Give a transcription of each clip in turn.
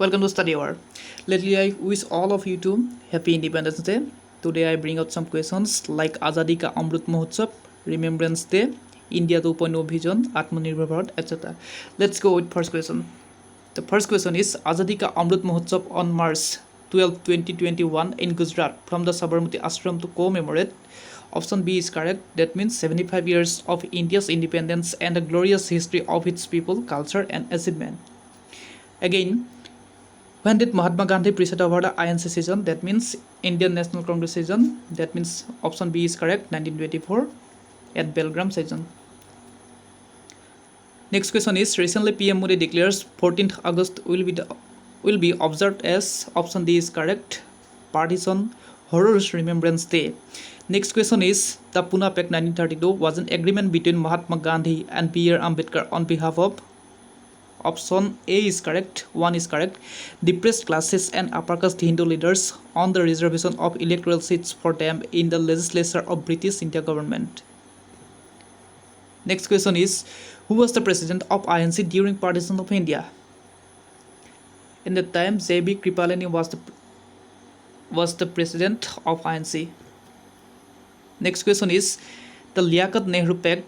Welcome to Study Hour. Lately, I wish all of you to Happy Independence Day. Today, I bring out some questions like Azadi Ka Amrut Mahotsav, Remembrance Day, India 2.0 Vision, Atmanirbhar Bharat, etc. Let's go with first question. The first question is Azadi Ka Amrut Mahotsav on March 12, 2021 in Gujarat from the Sabarmati Ashram to commemorate. Option B is correct. That means 75 years of India's independence and the glorious history of its people, culture, and achievement. Again, when did Mahatma Gandhi preside over the INC session? That means Indian National Congress session. That means option B is correct, 1924 at Belgram session. Next question is recently PM Modi declares 14th August will be observed as option D is correct, Partition Horrors Remembrance Day. Next question is the Pune Pact 1932 was an agreement between Mahatma Gandhi and B.R. Ambedkar on behalf of option A is correct, 1 is correct, depressed classes and upper caste Hindu leaders on the reservation of electoral seats for them in the legislature of British India government. Next question is who was the president of INC during partition of India? In that time, J.B. Kripalani was the president of INC. Next question is the Liaquat Nehru Pact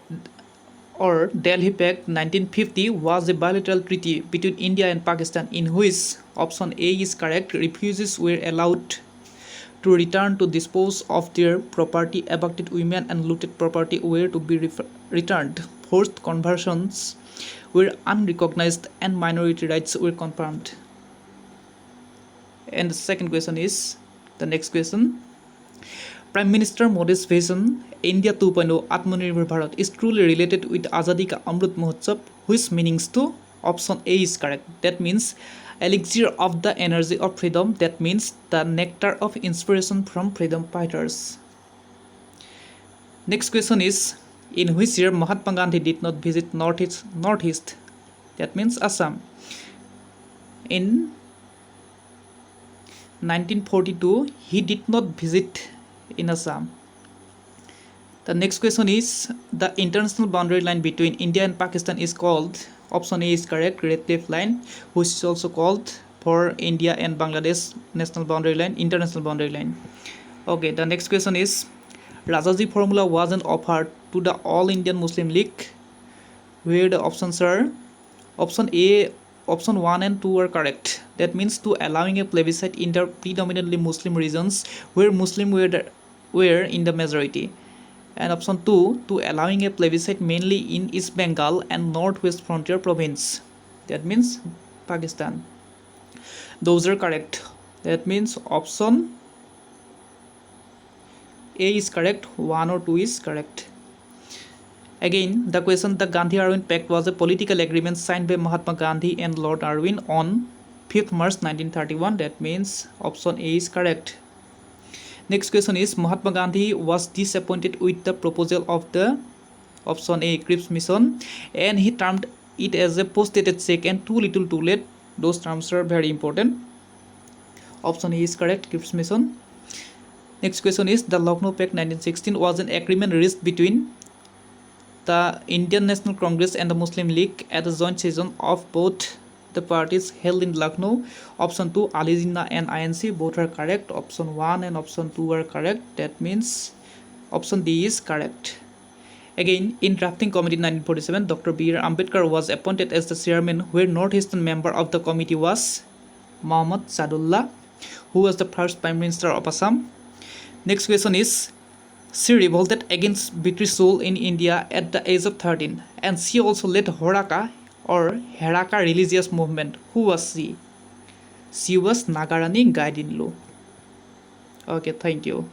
or Delhi Pact 1950 was a bilateral treaty between India and Pakistan in which option A is correct, refugees were allowed to return to dispose of their property, abducted women and looted property were to be returned, forced conversions were unrecognized and minority rights were confirmed. And the second question is the next question. Prime Minister Modi's vision India 2.0 Atmanirbhar Bharat is truly related with Azadi Ka Amrut Mahotsav, which meanings to option A is correct. That means elixir of the energy of freedom. That means the nectar of inspiration from freedom fighters. Next question is in which year Mahatma Gandhi did not visit Northeast? That means Assam. In 1942, he did not visit in Assam. The next question is the international boundary line between India and Pakistan is called option A is correct, Red Cliff Line, which is also called for India and Bangladesh national boundary line, international boundary line. Okay, the next question is Rajaji formula wasn't offered to the All Indian Muslim League, where the options are option A, option 1 and 2 are correct. That means to allowing a plebiscite in the predominantly Muslim regions where Muslim were in the majority. And option 2 to allowing a plebiscite mainly in East Bengal and Northwest Frontier Province. That means Pakistan. Those are correct. That means option A is correct, 1 or 2 is correct. Again, the question the Gandhi-Irwin Pact was a political agreement signed by Mahatma Gandhi and Lord Irwin on 5th March 1931. That means option A is correct. Next question is Mahatma Gandhi was disappointed with the proposal of the option A Cripps Mission and he termed it as a post-dated check and too little too late. Those terms are very important. Option A is correct, Cripps Mission. Next question is the Lucknow Pact 1916 was an agreement reached between the Indian National Congress and the Muslim League at a joint session of both the parties held in Lucknow. Option 2 Ali Jinnah and INC both are correct. Option 1 and option 2 are correct. That means option D is correct. Again, in drafting committee 1947, Dr. B.R. Ambedkar was appointed as the chairman, where northeastern member of the committee was Muhammad Sadullah, who was the first Prime Minister of Assam. Next question is she revolted against British rule in India at the age of 13 and she also led Horaka religious movement. Who was she? She was Nagarani Gaidinlu. Okay, thank you.